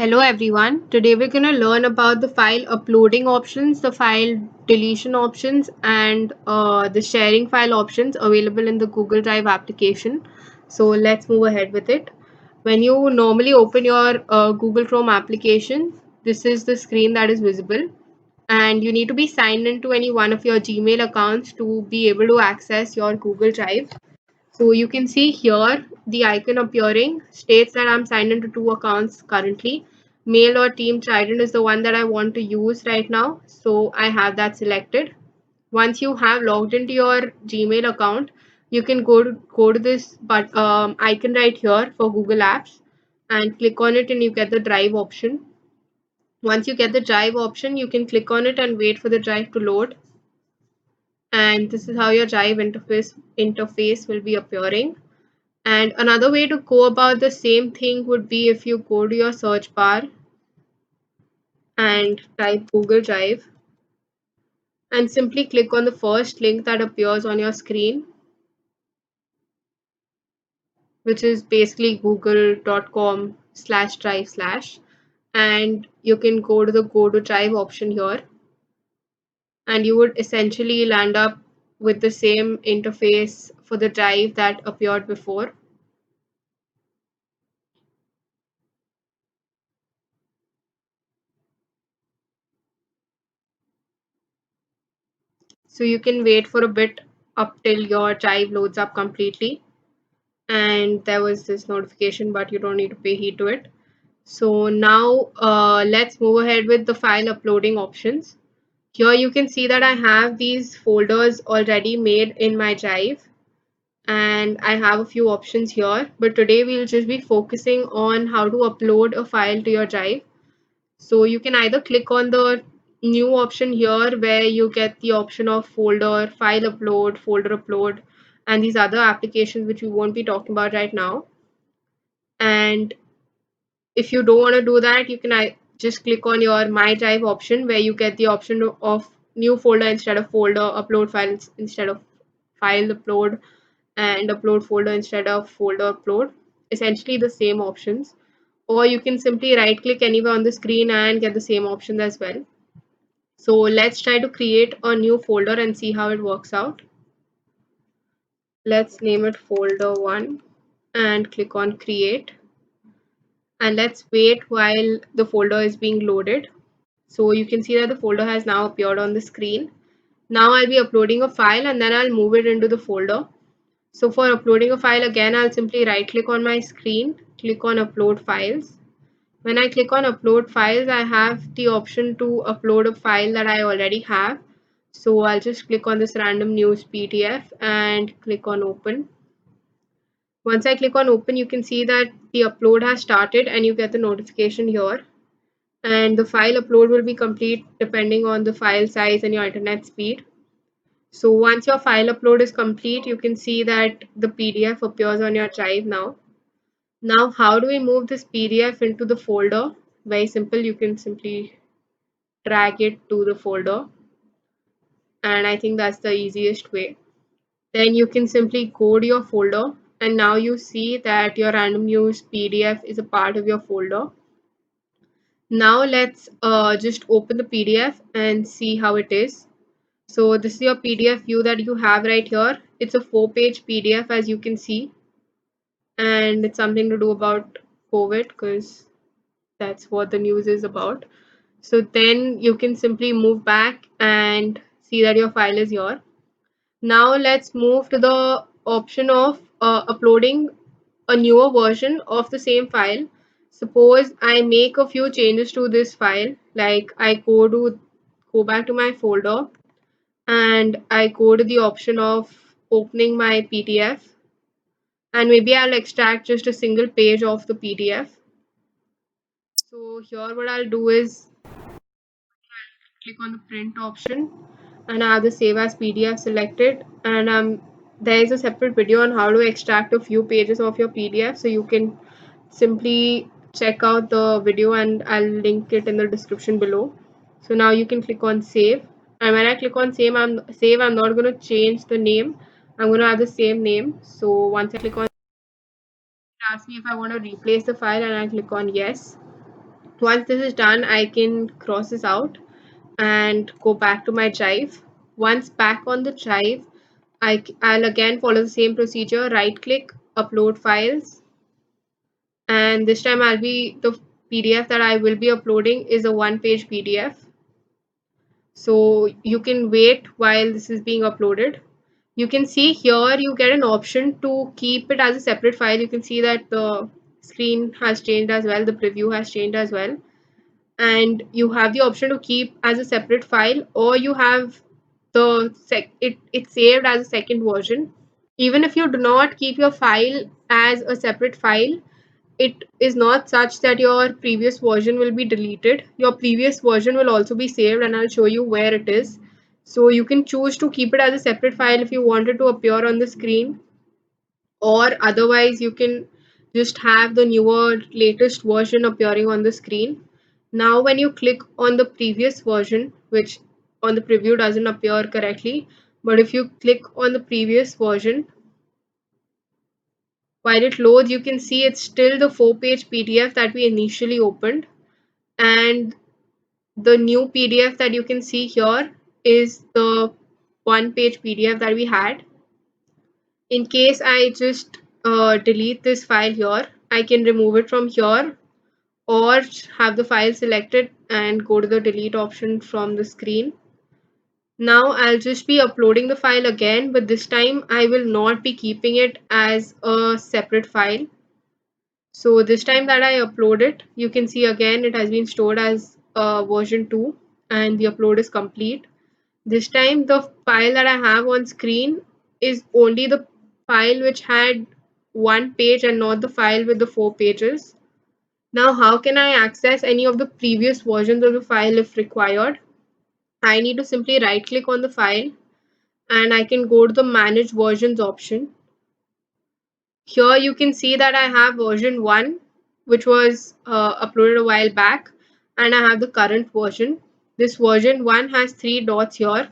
Hello everyone. Today we're going to learn about the file uploading options, the file deletion options, and the sharing file options available in the Google Drive application. So let's move ahead with it. When you normally open your Google Chrome application, this is the screen that is visible, and you need to be signed into any one of your Gmail accounts to be able to access your Google Drive. So you can see here the icon appearing states that I'm signed into two accounts currently. Mail or Team Trident is the one that I want to use right now. So I have that selected. Once you have logged into your Gmail account, you can go to this icon right here for Google Apps and click on it and you get the drive option. Once you get the drive option, you can click on it and wait for the drive to load. And this is how your drive interface will be appearing. And another way to go about the same thing would be if you go to your search bar and type Google Drive and simply click on the first link that appears on your screen, which is basically google.com/drive/, and you can go to the go to drive option here, and you would essentially land up with the same interface for the drive that appeared before. So you can wait for a bit up till your drive loads up completely. And there was this notification, but you don't need to pay heed to it. So now let's move ahead with the file uploading options. Here you can see that I have these folders already made in my drive, and I have a few options here, but today we'll just be focusing on how to upload a file to your drive. So you can either click on the new option here where you get the option of folder, file upload, folder upload, and these other applications which we won't be talking about right now. And if you don't want to do that, you can just click on your My Drive option where you get the option of new folder instead of folder, upload files instead of file upload, and upload folder instead of folder upload. Essentially the same options. Or you can simply right click anywhere on the screen and get the same options as well. So let's try to create a new folder and see how it works out. Let's name it folder 1 and click on create. And let's wait while the folder is being loaded. So you can see that the folder has now appeared on the screen. Now I'll be uploading a file and then I'll move it into the folder. So for uploading a file, again, I'll simply right click on my screen, click on upload files. When I click on upload files, I have the option to upload a file that I already have. So I'll just click on this random news PDF and click on open. Once I click on open, you can see that the upload has started and you get the notification here. And the file upload will be complete depending on the file size and your internet speed. So once your file upload is complete, you can see that the PDF appears on your drive now. Now, how do we move this PDF into the folder? Very simple. You can simply drag it to the folder. And I think that's the easiest way. Then you can simply go to your folder. And now you see that your random news PDF is a part of your folder. Now let's just open the PDF and see how it is. So this is your PDF view that you have right here. It's a 4-page PDF as you can see. And it's something to do about COVID because that's what the news is about. So then you can simply move back and see that your file is here. Now let's move to the option of uploading a newer version of the same file. Suppose I make a few changes to this file, like I go back to my folder and I go to the option of opening my PDF, and maybe I'll extract just a single page of the PDF. So here what I'll do is click on the print option and I have the save as PDF selected, and there is a separate video on how to extract a few pages of your PDF, so you can simply check out the video and I'll link it in the description below. So now you can click on save, and when I click on save, I'm not going to change the name. I'm going to have the same name. So once I click on it, asks me if I want to replace the file and I click on yes. Once this is done, I can cross this out and go back to my drive. Once back on the drive, I'll again follow the same procedure, right click, upload files, and this time the PDF that I will be uploading is a one-page PDF. So you can wait while this is being uploaded. You can see here you get an option to keep it as a separate file. You can see that the screen has changed as well, the preview has changed as well, and you have the option to keep as a separate file, or you have it's saved as a second version. Even if you do not keep your file as a separate file, it is not such that your previous version will be deleted. Your previous version will also be saved, and I'll show you where it is. So you can choose to keep it as a separate file if you want it to appear on the screen, or otherwise you can just have the newer latest version appearing on the screen. Now when you click on the previous version, which on the preview doesn't appear correctly, but if you click on the previous version, while it loads, you can see it's still the 4-page PDF that we initially opened, and the new PDF that you can see here is the one-page PDF that we had. In case I just delete this file here, I can remove it from here, or have the file selected and go to the delete option from the screen. Now I'll just be uploading the file again, but this time I will not be keeping it as a separate file. So this time that I upload it, you can see again it has been stored as version 2 and the upload is complete. This time the file that I have on screen is only the file which had one page and not the file with the 4 pages. Now how can I access any of the previous versions of the file if required? I need to simply right click on the file and I can go to the manage versions option. Here you can see that I have version 1, which was uploaded a while back, and I have the current version. This version 1 has 3 dots here.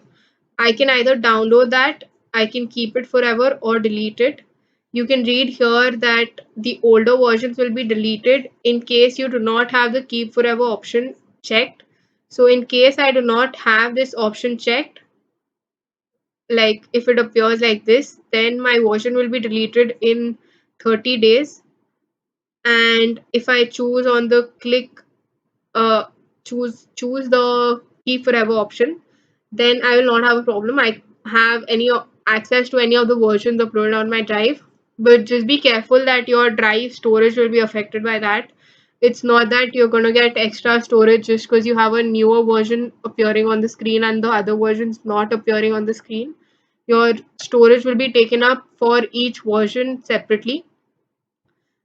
I can either download that, I can keep it forever, or delete it. You can read here that the older versions will be deleted in case you do not have the keep forever option checked. So in case I do not have this option checked, like if it appears like this, then my version will be deleted in 30 days. And if I choose on the click uh choose the keep forever option, then I will not have a problem. I have access to any of the versions uploaded on my drive, but just be careful that your drive storage will be affected by that. It's not that you're going to get extra storage just because you have a newer version appearing on the screen and the other versions not appearing on the screen. Your storage will be taken up for each version separately.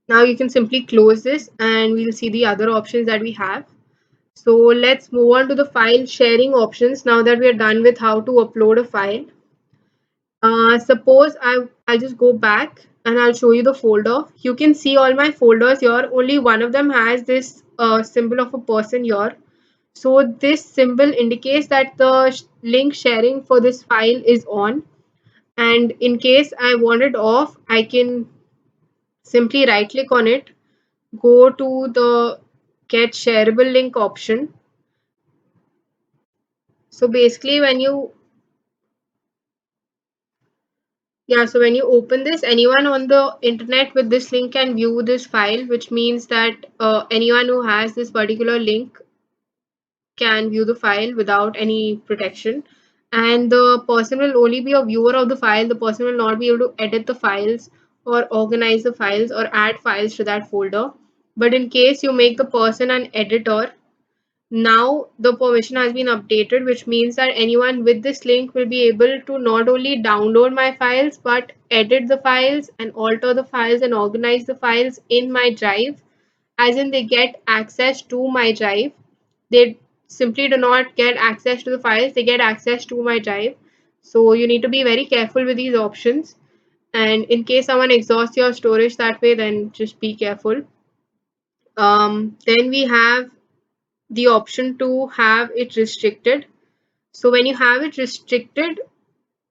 Now you can simply close this and we'll see the other options that we have. So let's move on to the file sharing options now that we are done with how to upload a file. Suppose I'll just go back and I'll show you the folder. You can see all my folders here. Only one of them has this symbol of a person here. So this symbol indicates that the link sharing for this file is on. And in case I want it off, I can simply right click on it, go to the get shareable link option. So basically when you open this, anyone on the internet with this link can view this file, which means that anyone who has this particular link can view the file without any protection. And the person will only be a viewer of the file. The person will not be able to edit the files or organize the files or add files to that folder. But in case you make the person an editor, now the permission has been updated, which means that anyone with this link will be able to not only download my files but edit the files and alter the files and organize the files in my drive, as in they get access to my drive. They simply do not get access to the files, they get access to my drive. So you need to be very careful with these options, and in case someone exhausts your storage that way, then just be careful. Then we have the option to have it restricted. So when you have it restricted,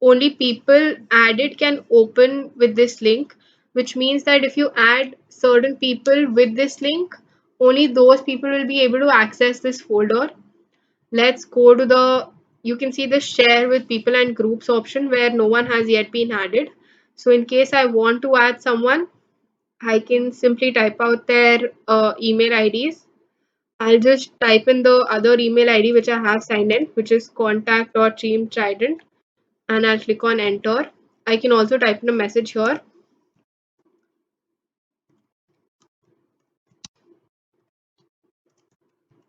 only people added can open with this link, which means that if you add certain people with this link, only those people will be able to access this folder. Let's go to the, you can see the share with people and groups option where no one has yet been added. So in case I want to add someone, I can simply type out their email IDs. I'll just type in the other email ID which I have signed in, which is contact.teamtrident, and I'll click on enter. I can also type in a message here.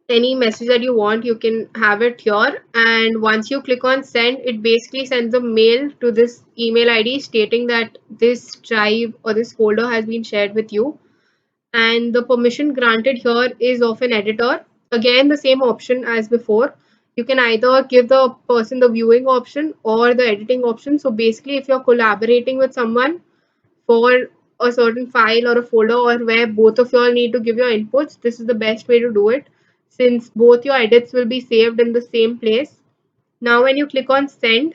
Any message that you want, you can have it here. And once you click on send, it basically sends a mail to this email ID stating that this drive or this folder has been shared with you. And the permission granted here is of an editor. Again, the same option as before. You can either give the person the viewing option or the editing option. So basically, if you're collaborating with someone for a certain file or a folder, or where both of you all need to give your inputs, this is the best way to do it, since both your edits will be saved in the same place. Now when you click on send,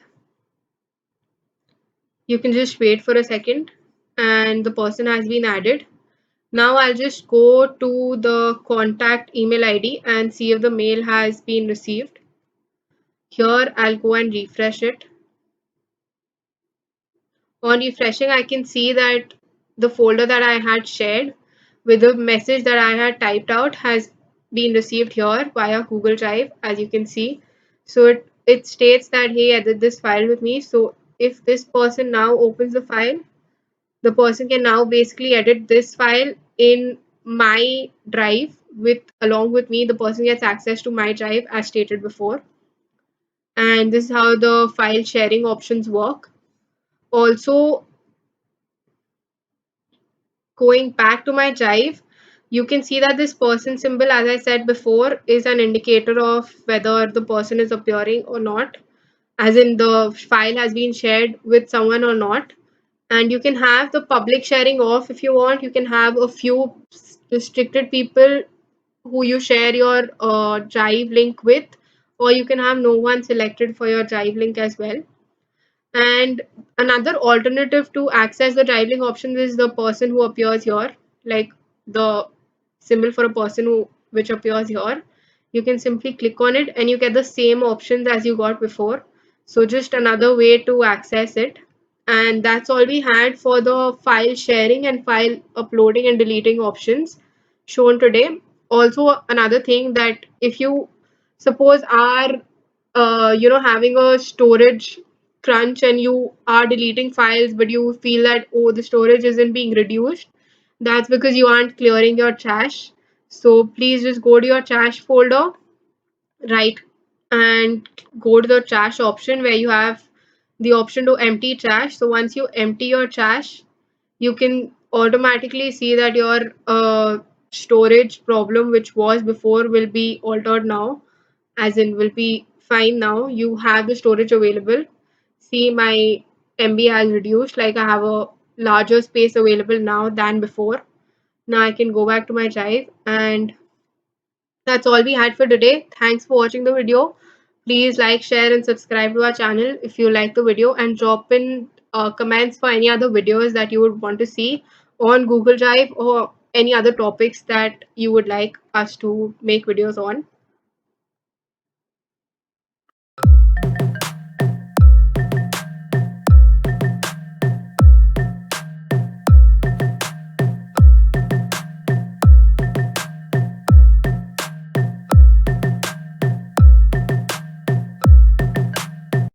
you can just wait for a second and the person has been added. Now I'll just go to the contact email ID and see if the mail has been received. Here I'll go and refresh it. On refreshing, I can see that the folder that I had shared with the message that I had typed out has been received here via Google Drive, as you can see. So it states that, hey, edit this file with me. So if this person now opens the file, the person can now basically edit this file in my drive with along with me. The person gets access to my drive as stated before. And this is how the file sharing options work. Also, going back to my drive, you can see that this person symbol, as I said before, is an indicator of whether the person is appearing or not, as in the file has been shared with someone or not. And you can have the public sharing off if you want. You can have a few restricted people who you share your drive link with, or you can have no one selected for your drive link as well. And another alternative to access the driving options is the person who appears here, like the symbol for a person who which appears here. You can simply click on it and you get the same options as you got before. So just another way to access it. And that's all we had for the file sharing and file uploading and deleting options shown today. Also, another thing that if you suppose are having a storage crunch and you are deleting files but you feel that, oh, the storage isn't being reduced, that's because you aren't clearing your trash. So please just go to your trash folder, right, and go to the trash option where you have the option to empty trash. So once you empty your trash, you can automatically see that your storage problem which was before will be altered now, as in will be fine. Now you have the storage available. See, my MB has reduced, like I have a larger space available now than before. Now I can go back to my drive, and that's all we had for today. Thanks for watching the video. Please like, share and subscribe to our channel if you like the video, and drop in comments for any other videos that you would want to see on Google Drive, or any other topics that you would like us to make videos on.